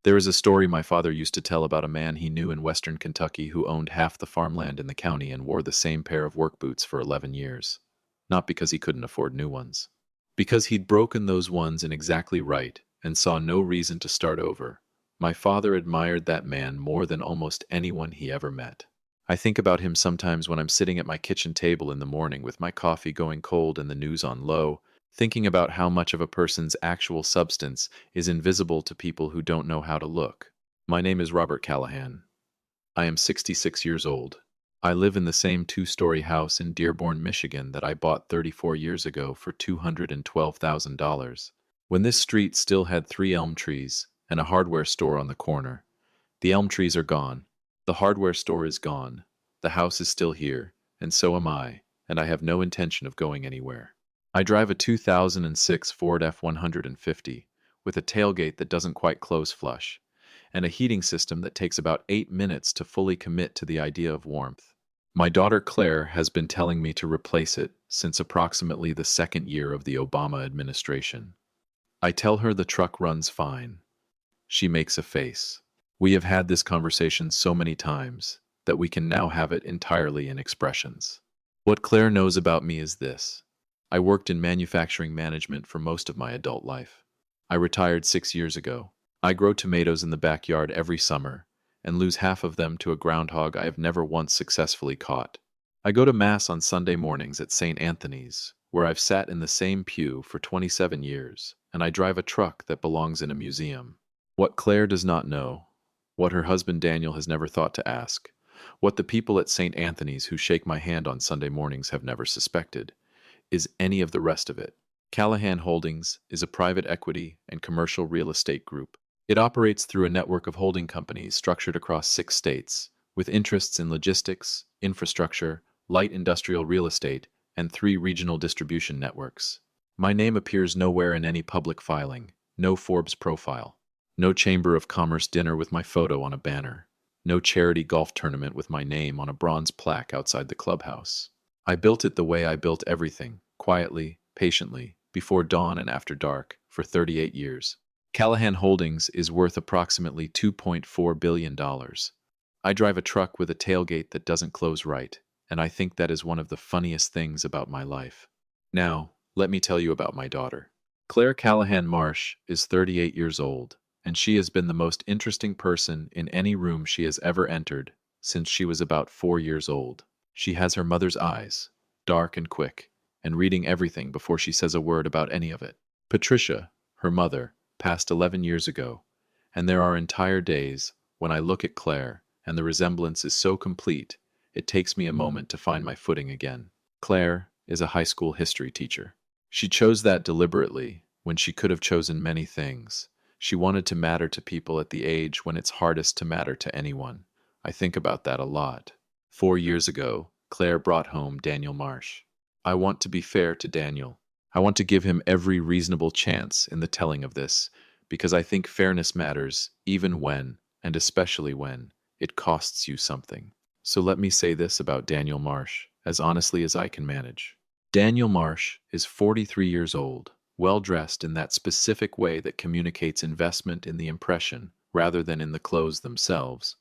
There is a story my father used to tell about a man he knew in western Kentucky who owned half the farmland in the county and wore the same pair of work boots for 11 years. Not because he couldn't afford new ones. Because he'd broken those ones in exactly right and saw no reason to start over. My father admired that man more than almost anyone he ever met. I think about him sometimes when I'm sitting at my kitchen table in the morning with my coffee going cold and the news on low, thinking about how much of a person's actual substance is invisible to people who don't know how to look. My name is Robert Callahan. I am 66 years old. I live in the same two-story house in Dearborn, Michigan that I bought 34 years ago for $212,000. When this street still had 3 elm trees and a hardware store on the corner. The elm trees are gone. The hardware store is gone. The house is still here, and so am I, and I have no intention of going anywhere. I drive a 2006 Ford F-150 with a tailgate that doesn't quite close flush, and a heating system that takes about 8 minutes to fully commit to the idea of warmth. My daughter Claire has been telling me to replace it since approximately the second year of the Obama administration. I tell her the truck runs fine. She makes a face. We have had this conversation so many times that we can now have it entirely in expressions. What Claire knows about me is this. I worked in manufacturing management for most of my adult life. I retired 6 years ago. I grow tomatoes in the backyard every summer and lose half of them to a groundhog I have never once successfully caught. I go to Mass on Sunday mornings at St. Anthony's, where I've sat in the same pew for 27 years, and I drive a truck that belongs in a museum. What Claire does not know, what her husband Daniel has never thought to ask, what the people at St. Anthony's who shake my hand on Sunday mornings have never suspected, is any of the rest of it. Callahan Holdings is a private equity and commercial real estate group. It operates through a network of holding companies structured across 6 states, with interests in logistics, infrastructure, light industrial real estate, and 3 regional distribution networks. My name appears nowhere in any public filing, no Forbes profile, no Chamber of Commerce dinner with my photo on a banner, no charity golf tournament with my name on a bronze plaque outside the clubhouse. I built it the way I built everything, quietly, patiently, before dawn and after dark, for 38 years. Callahan Holdings is worth approximately $2.4 billion. I drive a truck with a tailgate that doesn't close right, and I think that is one of the funniest things about my life. Now, let me tell you about my daughter. Claire Callahan Marsh is 38 years old, and she has been the most interesting person in any room she has ever entered since she was about 4 years old. She has her mother's eyes, dark and quick, and reading everything before she says a word about any of it. Patricia, her mother, passed 11 years ago, and there are entire days when I look at Claire and the resemblance is so complete, it takes me a moment to find my footing again. Claire is a high school history teacher. She chose that deliberately when she could have chosen many things. She wanted to matter to people at the age when it's hardest to matter to anyone. I think about that a lot. 4 years ago, Claire brought home Daniel Marsh. I want to be fair to Daniel. I want to give him every reasonable chance in the telling of this, because I think fairness matters even when, and especially when, it costs you something. So let me say this about Daniel Marsh, as honestly as I can manage. Daniel Marsh is 43 years old, well-dressed in that specific way that communicates investment in the impression rather than in the clothes themselves.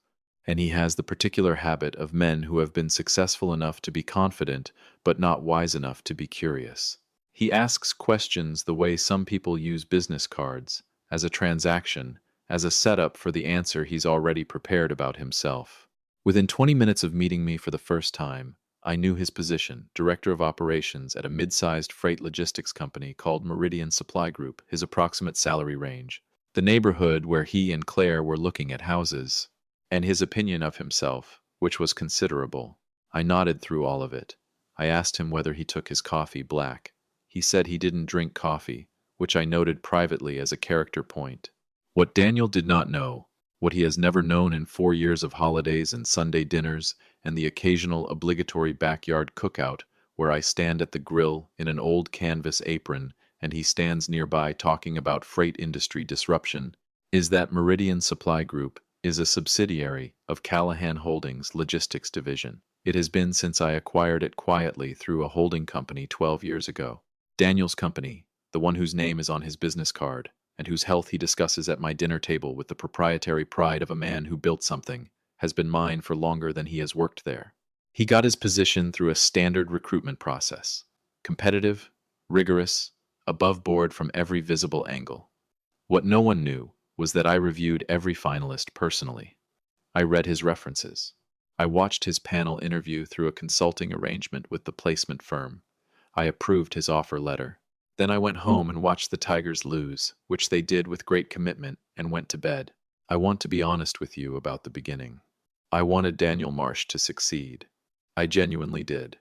And he has the particular habit of men who have been successful enough to be confident, but not wise enough to be curious. He asks questions the way some people use business cards, as a transaction, as a setup for the answer he's already prepared about himself. Within 20 minutes of meeting me for the first time, I knew his position, Director of Operations at a mid-sized freight logistics company called Meridian Supply Group, his approximate salary range, the neighborhood where he and Claire were looking at houses, and his opinion of himself, which was considerable. I nodded through all of it. I asked him whether he took his coffee black. He said he didn't drink coffee, which I noted privately as a character point. What Daniel did not know, what he has never known in 4 years of holidays and Sunday dinners and the occasional obligatory backyard cookout where I stand at the grill in an old canvas apron and he stands nearby talking about freight industry disruption, is that Meridian Supply Group is a subsidiary of Callahan Holdings Logistics Division. It has been since I acquired it quietly through a holding company 12 years ago. Daniel's company, the one whose name is on his business card, and whose health he discusses at my dinner table with the proprietary pride of a man who built something, has been mine for longer than he has worked there. He got his position through a standard recruitment process, competitive, rigorous, above board from every visible angle. What no one knew was that I reviewed every finalist personally. I read his references. I watched his panel interview through a consulting arrangement with the placement firm. I approved his offer letter. Then I went home and watched the Tigers lose, which they did with great commitment, and went to bed. I want to be honest with you about the beginning. I wanted Daniel Marsh to succeed. I genuinely did.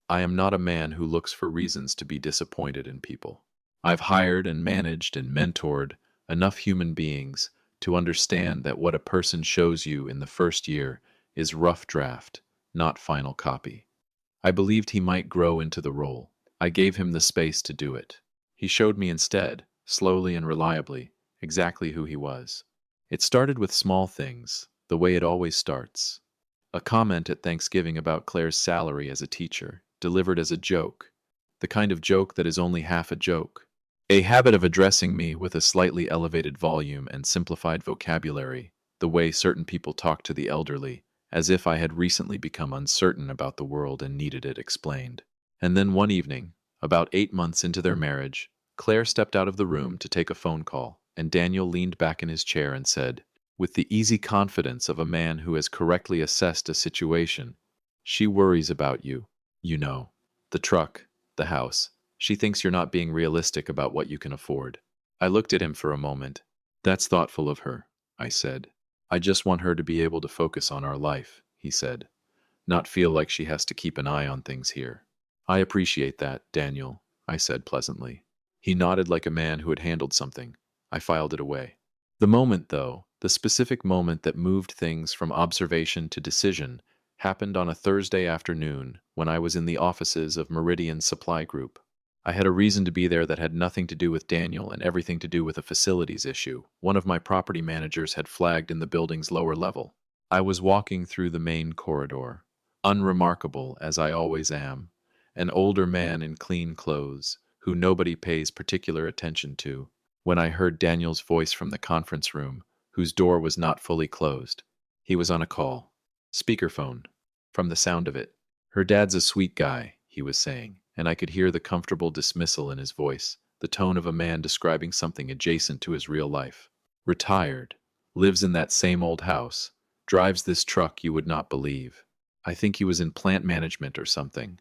I am not a man who looks for reasons to be disappointed in people. I've hired and managed and mentored enough human beings to understand that what a person shows you in the first year is rough draft, not final copy. I believed he might grow into the role. I gave him the space to do it. He showed me instead, slowly and reliably, exactly who he was. It started with small things, the way it always starts. A comment at Thanksgiving about Claire's salary as a teacher, delivered as a joke, the kind of joke that is only half a joke. A habit of addressing me with a slightly elevated volume and simplified vocabulary, the way certain people talk to the elderly, as if I had recently become uncertain about the world and needed it explained. And then one evening, about 8 months into their marriage, Claire stepped out of the room to take a phone call, and Daniel leaned back in his chair and said, with the easy confidence of a man who has correctly assessed a situation, "She worries about you. You know, the truck, the house. She thinks you're not being realistic about what you can afford." I looked at him for a moment. "That's thoughtful of her," I said. "I just want her to be able to focus on our life," he said, "not feel like she has to keep an eye on things here." "I appreciate that, Daniel," I said pleasantly. He nodded like a man who had handled something. I filed it away. The moment, though, the specific moment that moved things from observation to decision, happened on a Thursday afternoon when I was in the offices of Meridian Supply Group. I had a reason to be there that had nothing to do with Daniel and everything to do with a facilities issue one of my property managers had flagged in the building's lower level. I was walking through the main corridor, unremarkable as I always am, an older man in clean clothes, who nobody pays particular attention to, when I heard Daniel's voice from the conference room, whose door was not fully closed. He was on a call. Speakerphone. From the sound of it. "Her dad's a sweet guy," he was saying, and I could hear the comfortable dismissal in his voice, the tone of a man describing something adjacent to his real life. "Retired. Lives in that same old house. Drives this truck you would not believe. I think he was in plant management or something.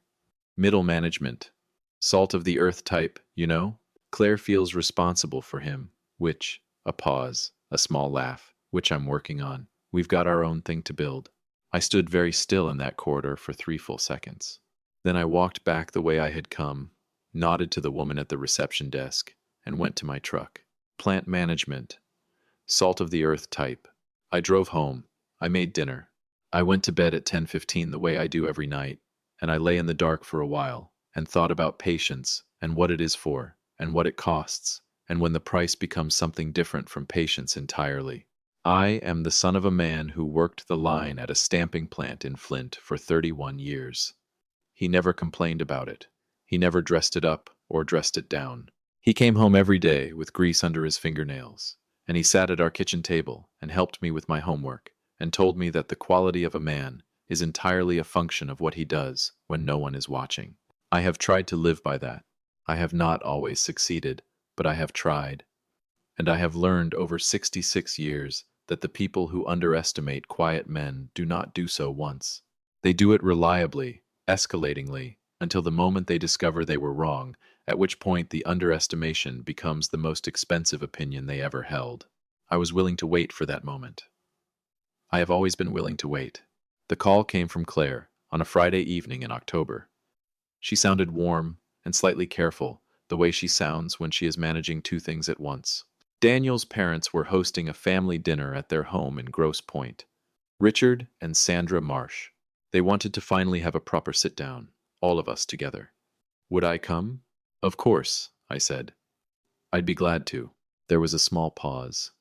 Middle management. Salt of the earth type, you know? Claire feels responsible for him, which," a pause, a small laugh, "which I'm working on. We've got our own thing to build." I stood very still in that corridor for 3 full seconds. Then I walked back the way I had come, nodded to the woman at the reception desk, and went to my truck. Plant management. Salt of the earth type. I drove home. I made dinner. I went to bed at 10:15 the way I do every night, and I lay in the dark for a while, and thought about patience, and what it is for, and what it costs, and when the price becomes something different from patience entirely. I am the son of a man who worked the line at a stamping plant in Flint for 31 years. He never complained about it. He never dressed it up or dressed it down. He came home every day with grease under his fingernails, and he sat at our kitchen table and helped me with my homework and told me that the quality of a man is entirely a function of what he does when no one is watching. I have tried to live by that. I have not always succeeded, but I have tried. And I have learned over 66 years that the people who underestimate quiet men do not do so once. They do it reliably, escalatingly, until the moment they discover they were wrong, at which point the underestimation becomes the most expensive opinion they ever held. I was willing to wait for that moment. I have always been willing to wait. The call came from Claire on a Friday evening in October. She sounded warm and slightly careful, the way she sounds when she is managing 2 things at once. Daniel's parents were hosting a family dinner at their home in Grosse Pointe. Richard and Sandra Marsh. They wanted to finally have a proper sit-down, all of us together. Would I come? Of course, I said. I'd be glad to. There was a small pause.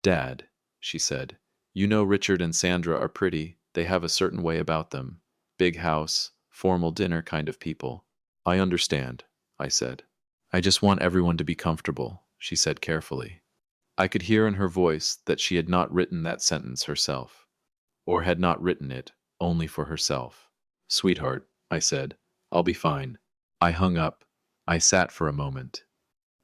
Dad, she said, you know Richard and Sandra are pretty. They have a certain way about them. Big house, formal dinner kind of people. I understand, I said. I just want everyone to be comfortable, she said carefully. I could hear in her voice that she had not written that sentence herself, or had not written it only for herself. Sweetheart, I said, I'll be fine. I hung up. I sat for a moment.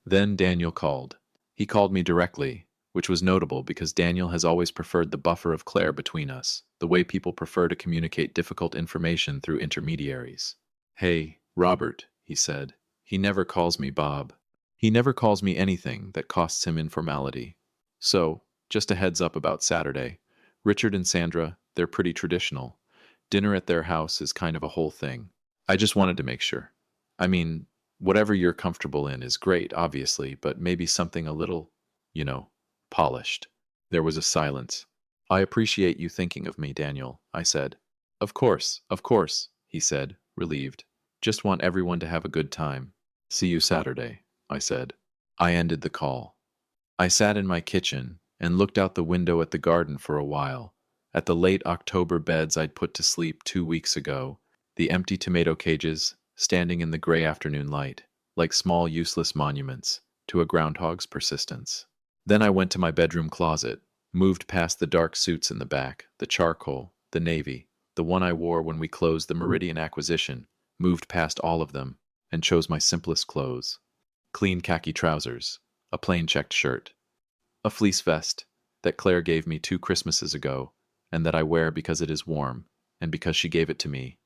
Then Daniel called. He called me directly, which was notable because Daniel has always preferred the buffer of Claire between us, the way people prefer to communicate difficult information through intermediaries. Hey, Robert, he said. He never calls me Bob. He never calls me anything that costs him informality. So, just a heads up about Saturday. Richard and Sandra, they're pretty traditional. Dinner at their house is kind of a whole thing. I just wanted to make sure. I mean, whatever you're comfortable in is great, obviously, but maybe something a little, you know, polished. There was a silence. I appreciate you thinking of me, Daniel, I said. Of course, he said, relieved. Just want everyone to have a good time. See you Saturday, I said. I ended the call. I sat in my kitchen and looked out the window at the garden for a while, at the late October beds I'd put to sleep 2 weeks ago, the empty tomato cages standing in the gray afternoon light, like small useless monuments to a groundhog's persistence. Then I went to my bedroom closet, moved past the dark suits in the back, the charcoal, the navy, the one I wore when we closed the Meridian acquisition, moved past all of them, and chose my simplest clothes. Clean khaki trousers, a plain checked shirt, a fleece vest that Claire gave me 2 Christmases ago, and that I wear because it is warm, and because she gave it to me.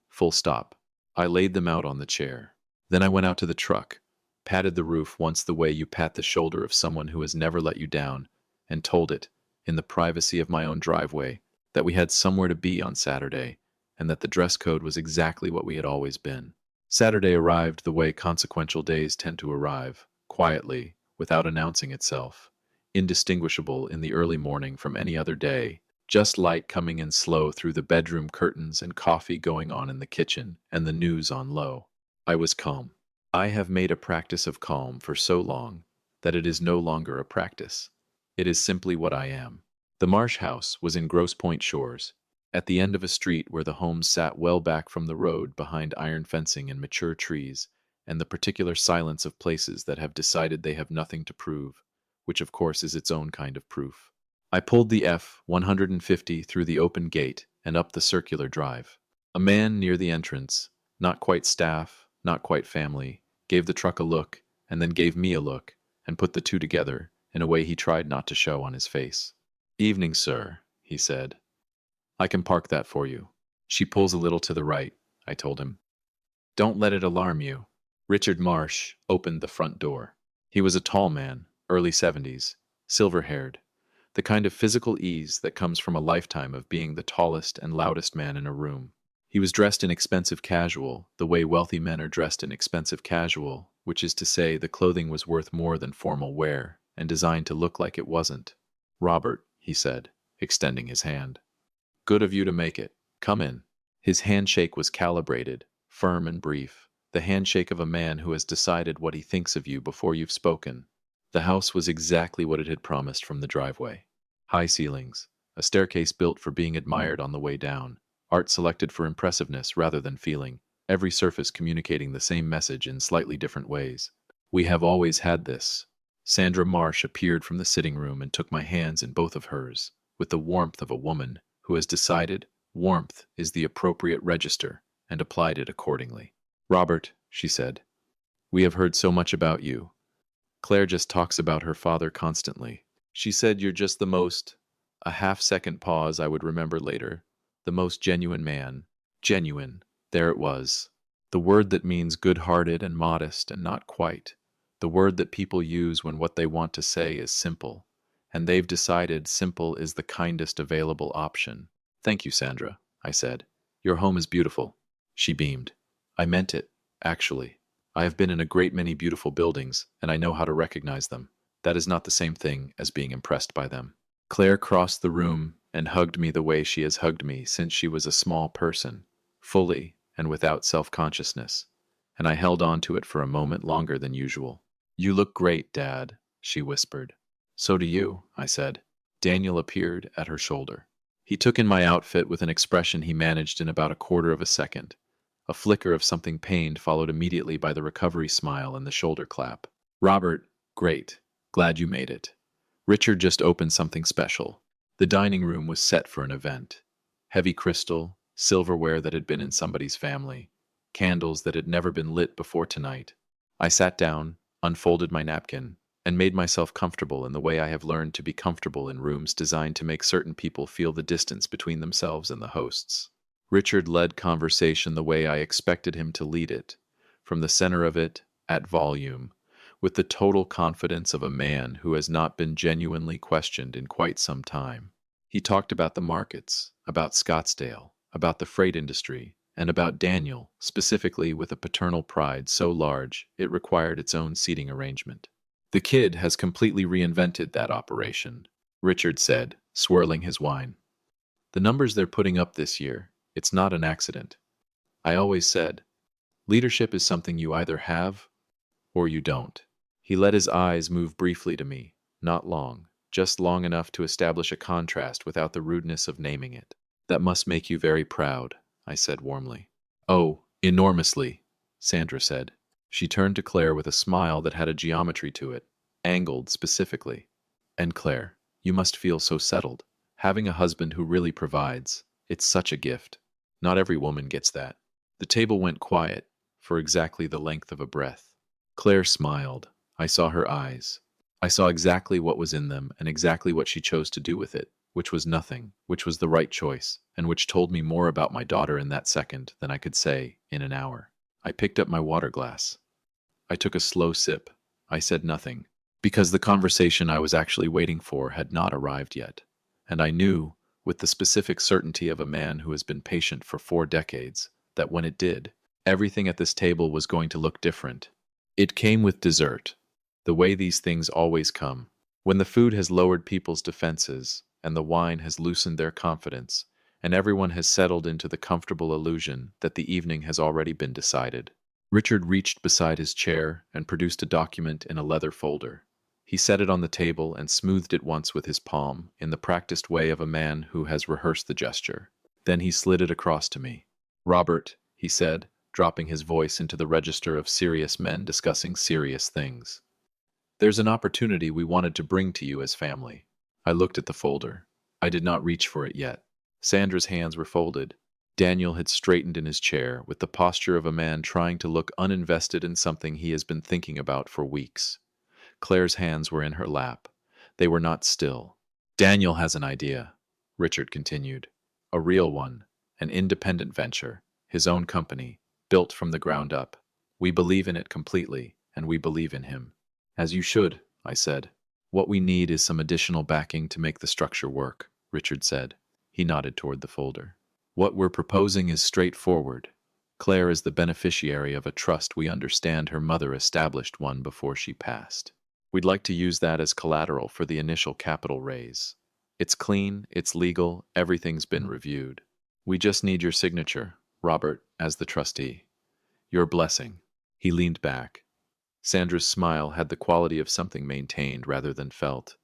Full stop. I laid them out on the chair. Then I went out to the truck, patted the roof once the way you pat the shoulder of someone who has never let you down, and told it, in the privacy of my own driveway, that we had somewhere to be on Saturday, and that the dress code was exactly what we had always been. Saturday arrived the way consequential days tend to arrive, quietly, without announcing itself, indistinguishable in the early morning from any other day, just light coming in slow through the bedroom curtains and coffee going on in the kitchen and the news on low. I was calm. I have made a practice of calm for so long that it is no longer a practice. It is simply what I am. The Marsh house was in Grosse Pointe Shores, at the end of a street where the homes sat well back from the road behind iron fencing and mature trees, and the particular silence of places that have decided they have nothing to prove, which of course is its own kind of proof. I pulled the F-150 through the open gate and up the circular drive. A man near the entrance, not quite staff, not quite family, gave the truck a look, and then gave me a look, and put the two together in a way he tried not to show on his face. "Evening, sir," he said. "I can park that for you." "She pulls a little to the right," I told him. "Don't let it alarm you." Richard Marsh opened the front door. He was a tall man, early 70s, silver-haired, the kind of physical ease that comes from a lifetime of being the tallest and loudest man in a room. He was dressed in expensive casual, the way wealthy men are dressed in expensive casual, which is to say the clothing was worth more than formal wear and designed to look like it wasn't. "Robert," he said, extending his hand. "Good of you to make it. Come in." His handshake was calibrated, firm and brief, the handshake of a man who has decided what he thinks of you before you've spoken. The house was exactly what it had promised from the driveway. High ceilings, a staircase built for being admired on the way down, art selected for impressiveness rather than feeling, every surface communicating the same message in slightly different ways. "We have always had this." Sandra Marsh appeared from the sitting room and took my hands in both of hers, with the warmth of a woman who has decided warmth is the appropriate register and applied it accordingly. "Robert," she said, "we have heard so much about you. Claire just talks about her father constantly. She said you're just the most," a half-second pause I would remember later, "the most genuine man." Genuine. There it was. The word that means good-hearted and modest and not quite. The word that people use when what they want to say is simple. And they've decided simple is the kindest available option. "Thank you, Sandra," I said. "Your home is beautiful." She beamed. "I meant it, actually. I have been in a great many beautiful buildings, and I know how to recognize them. That is not the same thing as being impressed by them." Claire crossed the room and hugged me the way she has hugged me since she was a small person, fully and without self-consciousness, and I held on to it for a moment longer than usual. "You look great, Dad," she whispered. "So do you," I said. Daniel appeared at her shoulder. He took in my outfit with an expression he managed in about a quarter of a second. A flicker of something pained followed immediately by the recovery smile and the shoulder clap. "Robert, great. Glad you made it. Richard just opened something special. The dining room was set for an event. Heavy crystal, silverware that had been in somebody's family, candles that had never been lit before tonight. I sat down, unfolded my napkin, and made myself comfortable in the way I have learned to be comfortable in rooms designed to make certain people feel the distance between themselves and the hosts. Richard led conversation the way I expected him to lead it, from the center of it, at volume, with the total confidence of a man who has not been genuinely questioned in quite some time. He talked about the markets, about Scottsdale, about the freight industry, and about Daniel, specifically with a paternal pride so large it required its own seating arrangement. The kid has completely reinvented that operation, Richard said, swirling his wine. The numbers they're putting up this year, it's not an accident. I always said, leadership is something you either have or you don't. He let his eyes move briefly to me, not long, just long enough to establish a contrast without the rudeness of naming it. That must make you very proud, I said warmly. Oh, enormously, Sandra said. She turned to Claire with a smile that had a geometry to it, angled specifically. And Claire, you must feel so settled. Having a husband who really provides, it's such a gift. Not every woman gets that. The table went quiet, for exactly the length of a breath. Claire smiled. I saw her eyes. I saw exactly what was in them and exactly what she chose to do with it, which was nothing, which was the right choice, and which told me more about my daughter in that second than I could say in an hour. I picked up my water glass. I took a slow sip. I said nothing, because the conversation I was actually waiting for had not arrived yet. And I knew, with the specific certainty of a man who has been patient for 4 decades, that when it did, everything at this table was going to look different. It came with dessert, the way these things always come. When the food has lowered people's defenses, and the wine has loosened their confidence, and everyone has settled into the comfortable illusion that the evening has already been decided. Richard reached beside his chair and produced a document in a leather folder. He set it on the table and smoothed it once with his palm, in the practiced way of a man who has rehearsed the gesture. Then he slid it across to me. Robert, he said, dropping his voice into the register of serious men discussing serious things. There's an opportunity we wanted to bring to you as family. I looked at the folder. I did not reach for it yet. Sandra's hands were folded. Daniel had straightened in his chair with the posture of a man trying to look uninvested in something he has been thinking about for weeks. Claire's hands were in her lap. They were not still. Daniel has an idea, Richard continued. A real one, an independent venture, his own company, built from the ground up. We believe in it completely, and we believe in him. As you should, I said. What we need is some additional backing to make the structure work, Richard said. He nodded toward the folder. What we're proposing is straightforward. Claire is the beneficiary of a trust we understand her mother established one before she passed. We'd like to use that as collateral for the initial capital raise. It's clean, it's legal, everything's been reviewed. We just need your signature, Robert, as the trustee. Your blessing. He leaned back. Sandra's smile had the quality of something maintained rather than felt.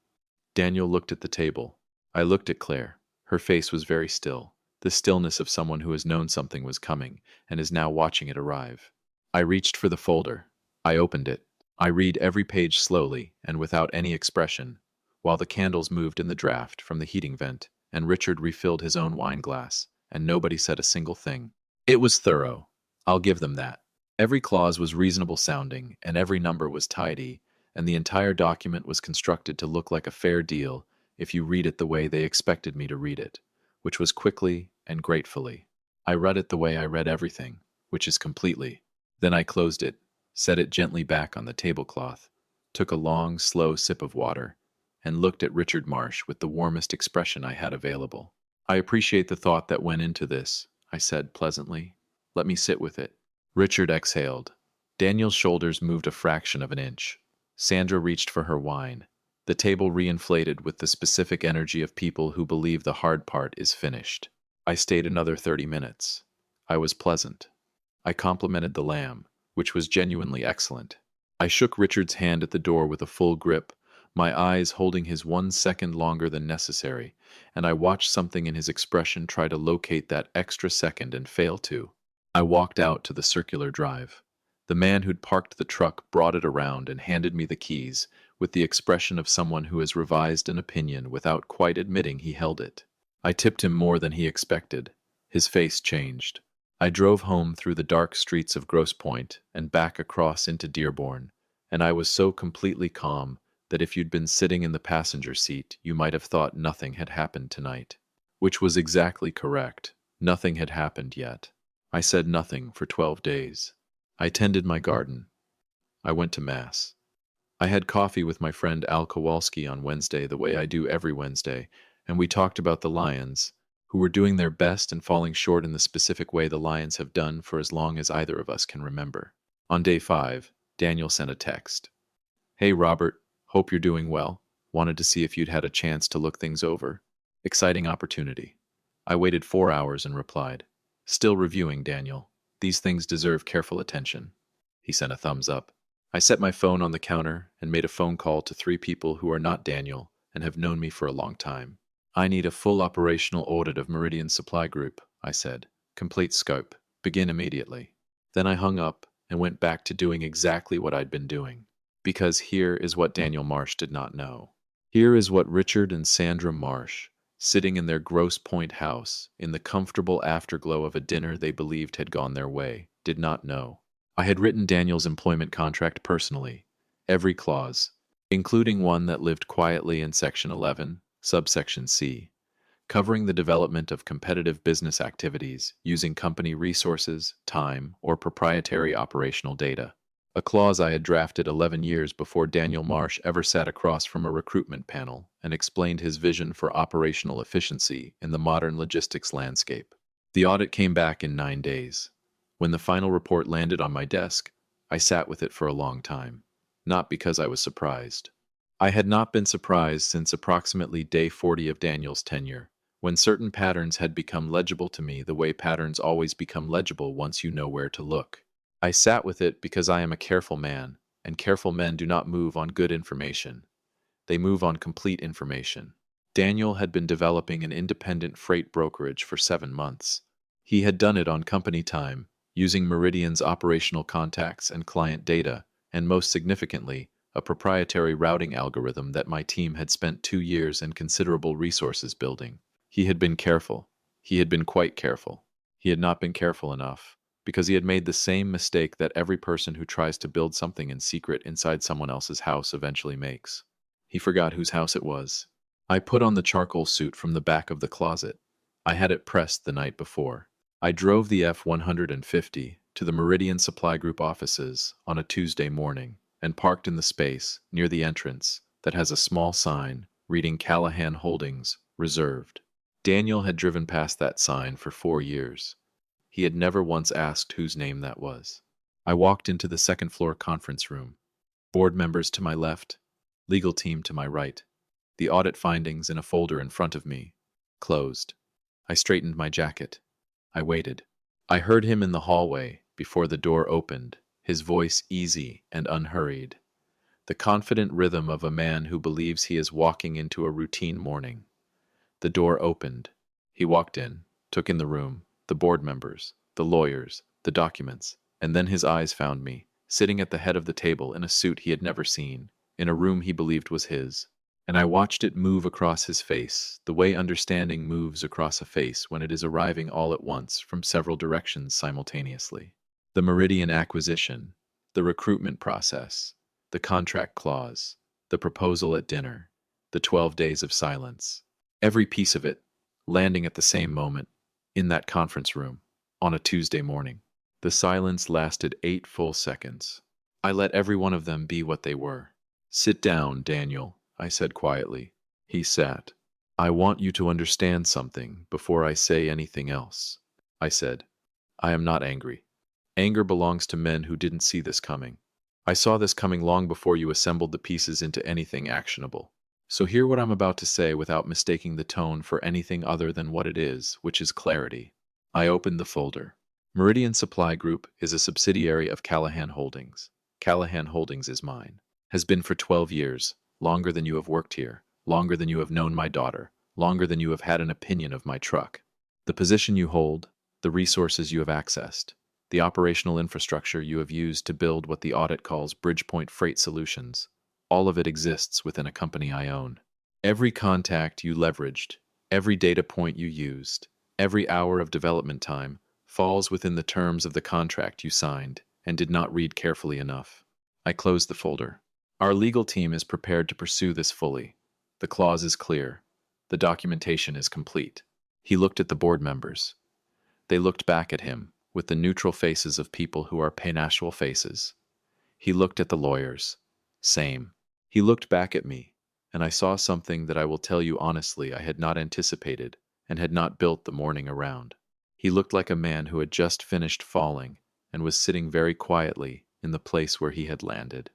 Daniel looked at the table. I looked at Claire. Her face was very still, the stillness of someone who has known something was coming and is now watching it arrive. I reached for the folder. I opened it. I read every page slowly and without any expression, while the candles moved in the draft from the heating vent, and Richard refilled his own wine glass, and nobody said a single thing. It was thorough. I'll give them that. Every clause was reasonable sounding, and every number was tidy, and the entire document was constructed to look like a fair deal if you read it the way they expected me to read it, which was quickly and gratefully. I read it the way I read everything, which is completely. Then I closed it, set it gently back on the tablecloth, took a long, slow sip of water, and looked at Richard Marsh with the warmest expression I had available. I appreciate the thought that went into this, I said pleasantly. Let me sit with it. Richard exhaled. Daniel's shoulders moved a fraction of an inch. Sandra reached for her wine. The table reinflated with the specific energy of people who believe the hard part is finished. I stayed another 30 minutes. I was pleasant. I complimented the lamb, which was genuinely excellent. I shook Richard's hand at the door with a full grip, my eyes holding his 1 second longer than necessary, and I watched something in his expression try to locate that extra second and fail to. I walked out to the circular drive. The man who'd parked the truck brought it around and handed me the keys, with the expression of someone who has revised an opinion without quite admitting he held it. I tipped him more than he expected. His face changed. I drove home through the dark streets of Grosse Pointe and back across into Dearborn, and I was so completely calm that if you'd been sitting in the passenger seat, you might have thought nothing had happened tonight. Which was exactly correct. Nothing had happened yet. I said nothing for 12 days. I tended my garden. I went to Mass. I had coffee with my friend Al Kowalski on Wednesday the way I do every Wednesday, and we talked about the Lions, who were doing their best and falling short in the specific way the Lions have done for as long as either of us can remember. On day 5, Daniel sent a text. "Hey Robert, hope you're doing well. Wanted to see if you'd had a chance to look things over. Exciting opportunity." I waited 4 hours and replied, "Still reviewing, Daniel. These things deserve careful attention." He sent a thumbs up. I set my phone on the counter and made a phone call to 3 people who are not Daniel and have known me for a long time. "I need a full operational audit of Meridian Supply Group," I said. "Complete scope. Begin immediately." Then I hung up and went back to doing exactly what I'd been doing. Because here is what Daniel Marsh did not know. Here is what Richard and Sandra Marsh, sitting in their Grosse Pointe house, in the comfortable afterglow of a dinner they believed had gone their way, did not know. I had written Daniel's employment contract personally, every clause, including one that lived quietly in Section 11, subsection C, covering the development of competitive business activities using company resources, time, or proprietary operational data. A clause I had drafted 11 years before Daniel Marsh ever sat across from a recruitment panel and explained his vision for operational efficiency in the modern logistics landscape. The audit came back in 9 days. When the final report landed on my desk, I sat with it for a long time. Not because I was surprised. I had not been surprised since approximately day 40 of Daniel's tenure, when certain patterns had become legible to me the way patterns always become legible once you know where to look. I sat with it because I am a careful man, and careful men do not move on good information. They move on complete information. Daniel had been developing an independent freight brokerage for 7 months. He had done it on company time, using Meridian's operational contacts and client data, and most significantly, a proprietary routing algorithm that my team had spent 2 years and considerable resources building. He had been careful. He had been quite careful. He had not been careful enough, because he had made the same mistake that every person who tries to build something in secret inside someone else's house eventually makes. He forgot whose house it was. I put on the charcoal suit from the back of the closet. I had it pressed the night before. I drove the F-150 to the Meridian Supply Group offices on a Tuesday morning and parked in the space near the entrance that has a small sign reading Callahan Holdings, Reserved. Daniel had driven past that sign for 4 years. He had never once asked whose name that was. I walked into the second-floor conference room. Board members to my left, legal team to my right. The audit findings in a folder in front of me. Closed. I straightened my jacket. I waited. I heard him in the hallway before the door opened, his voice easy and unhurried. The confident rhythm of a man who believes he is walking into a routine morning. The door opened. He walked in, took in the room, the board members, the lawyers, the documents, and then his eyes found me, sitting at the head of the table in a suit he had never seen, in a room he believed was his. And I watched it move across his face, the way understanding moves across a face when it is arriving all at once from several directions simultaneously. The Meridian acquisition, the recruitment process, the contract clause, the proposal at dinner, the 12 days of silence. Every piece of it, landing at the same moment, in that conference room, on a Tuesday morning. The silence lasted 8 full seconds. I let every one of them be what they were. "Sit down, Daniel," I said quietly. He sat. "I want you to understand something before I say anything else," I said. "I am not angry. Anger belongs to men who didn't see this coming. I saw this coming long before you assembled the pieces into anything actionable. So hear what I'm about to say without mistaking the tone for anything other than what it is, which is clarity." I opened the folder. Meridian Supply Group is a subsidiary of Callahan Holdings. Callahan Holdings is mine. Has been for 12 years. Longer than you have worked here, longer than you have known my daughter, longer than you have had an opinion of my truck. The position you hold, the resources you have accessed, the operational infrastructure you have used to build what the audit calls Bridgepoint Freight Solutions, All of it exists within a company I own. Every contact you leveraged, every data point you used, every hour of development time falls within the terms of the contract you signed and did not read carefully enough. I closed the folder. Our legal team is prepared to pursue this fully. The clause is clear. The documentation is complete. He looked at the board members. They looked back at him with the neutral faces of people who are panacial faces. He looked at the lawyers. Same. He looked back at me, and I saw something that I will tell you honestly I had not anticipated and had not built the morning around. He looked like a man who had just finished falling and was sitting very quietly in the place where he had landed.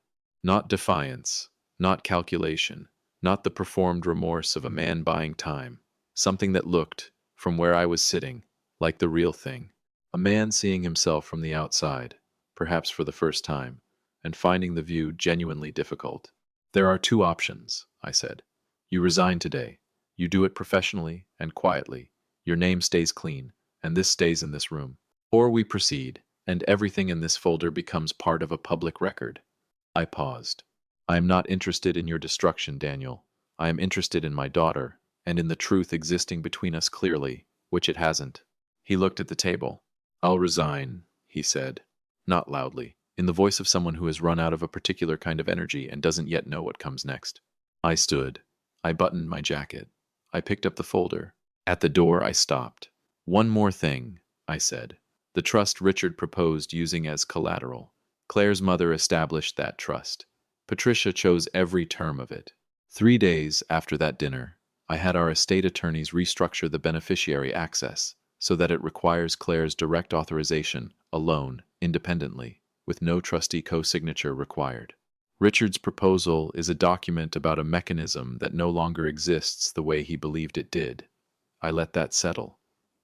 Not defiance, not calculation, not the performed remorse of a man buying time. Something that looked, from where I was sitting, like the real thing. A man seeing himself from the outside, perhaps for the first time, and finding the view genuinely difficult. There are two options, I said. You resign today. You do it professionally and quietly. Your name stays clean, and this stays in this room. Or we proceed, and everything in this folder becomes part of a public record. I paused. I am not interested in your destruction, Daniel. I am interested in my daughter, and in the truth existing between us clearly, which it hasn't. He looked at the table. I'll resign, he said, not loudly, in the voice of someone who has run out of a particular kind of energy and doesn't yet know what comes next. I stood. I buttoned my jacket. I picked up the folder. At the door, I stopped. One more thing, I said. The trust Richard proposed using as collateral. Claire's mother established that trust. Patricia chose every term of it. 3 days after that dinner, I had our estate attorneys restructure the beneficiary access so that it requires Claire's direct authorization, alone, independently, with no trustee co-signature required. Richard's proposal is a document about a mechanism that no longer exists the way he believed it did. I let that settle.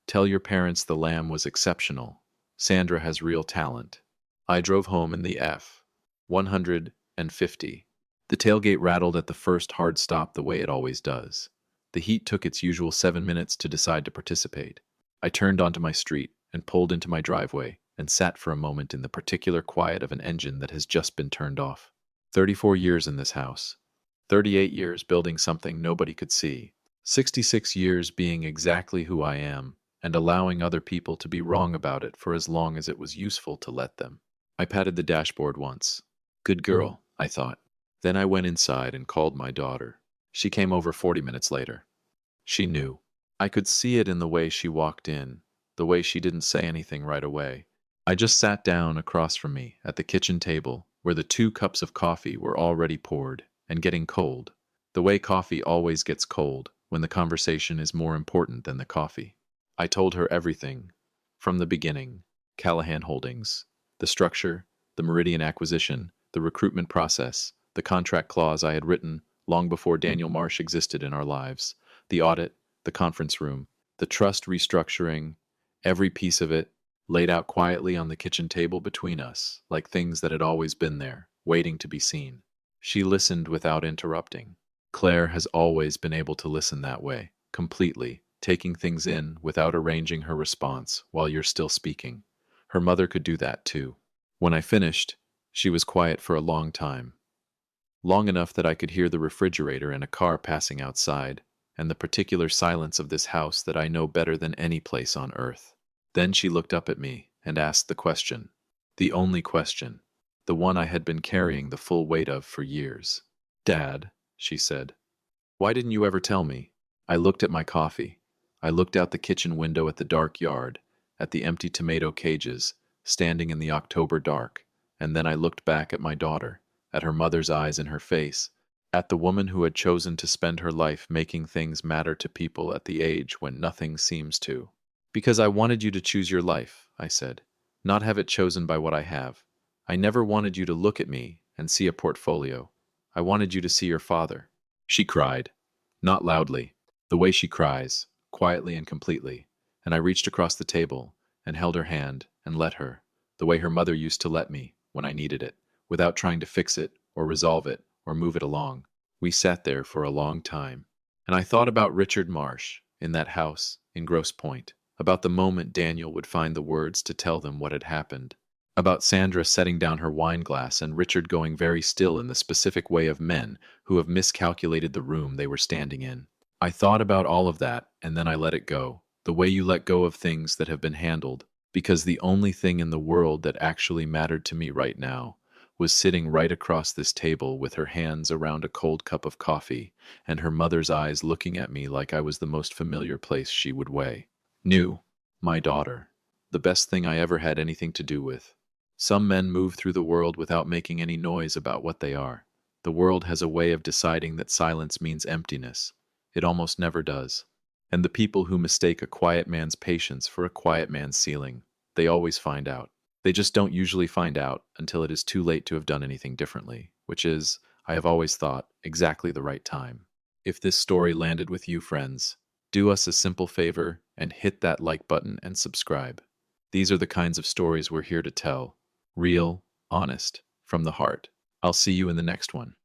Tell your parents the lamb was exceptional. Sandra has real talent. I drove home in the F-150. The tailgate rattled at the first hard stop the way it always does. The heat took its usual 7 minutes to decide to participate. I turned onto my street and pulled into my driveway and sat for a moment in the particular quiet of an engine that has just been turned off. 34 years in this house. 38 years building something nobody could see. 66 years being exactly who I am and allowing other people to be wrong about it for as long as it was useful to let them. I patted the dashboard once. Good girl, I thought. Then I went inside and called my daughter. She came over 40 minutes later. She knew. I could see it in the way she walked in, the way she didn't say anything right away. I just sat down across from me at the kitchen table where the 2 cups of coffee were already poured and getting cold, the way coffee always gets cold when the conversation is more important than the coffee. I told her everything, from the beginning, Callahan Holdings, the structure, the Meridian acquisition, the recruitment process, the contract clause I had written long before Daniel Marsh existed in our lives, the audit, the conference room, the trust restructuring, every piece of it, laid out quietly on the kitchen table between us, like things that had always been there, waiting to be seen. She listened without interrupting. Claire has always been able to listen that way, completely, taking things in without arranging her response while you're still speaking. Her mother could do that too. When I finished, she was quiet for a long time. Long enough that I could hear the refrigerator and a car passing outside, and the particular silence of this house that I know better than any place on earth. Then she looked up at me and asked the question. The only question. The one I had been carrying the full weight of for years. Dad, she said, why didn't you ever tell me? I looked at my coffee. I looked out the kitchen window at the dark yard, at the empty tomato cages, standing in the October dark, and then I looked back at my daughter, at her mother's eyes in her face, at the woman who had chosen to spend her life making things matter to people at the age when nothing seems to. Because I wanted you to choose your life, I said, not have it chosen by what I have. I never wanted you to look at me and see a portfolio. I wanted you to see your father. She cried, not loudly, the way she cries, quietly and completely, and I reached across the table and held her hand and let her, the way her mother used to let me when I needed it, without trying to fix it or resolve it or move it along. We sat there for a long time, and I thought about Richard Marsh in that house in Grosse Pointe, about the moment Daniel would find the words to tell them what had happened, About Sandra setting down her wine glass and Richard going very still in the specific way of men who have miscalculated the room they were standing in. I thought about all of that, and then I let it go. The way you let go of things that have been handled. Because the only thing in the world that actually mattered to me right now was sitting right across this table with her hands around a cold cup of coffee and her mother's eyes looking at me like I was the most familiar place she would weigh. Knew. My daughter. The best thing I ever had anything to do with. Some men move through the world without making any noise about what they are. The world has a way of deciding that silence means emptiness. It almost never does. And the people who mistake a quiet man's patience for a quiet man's ceiling, they always find out. They just don't usually find out until it is too late to have done anything differently, which is, I have always thought, exactly the right time. If this story landed with you, friends, do us a simple favor and hit that like button and subscribe. These are the kinds of stories we're here to tell. Real, honest, from the heart. I'll see you in the next one.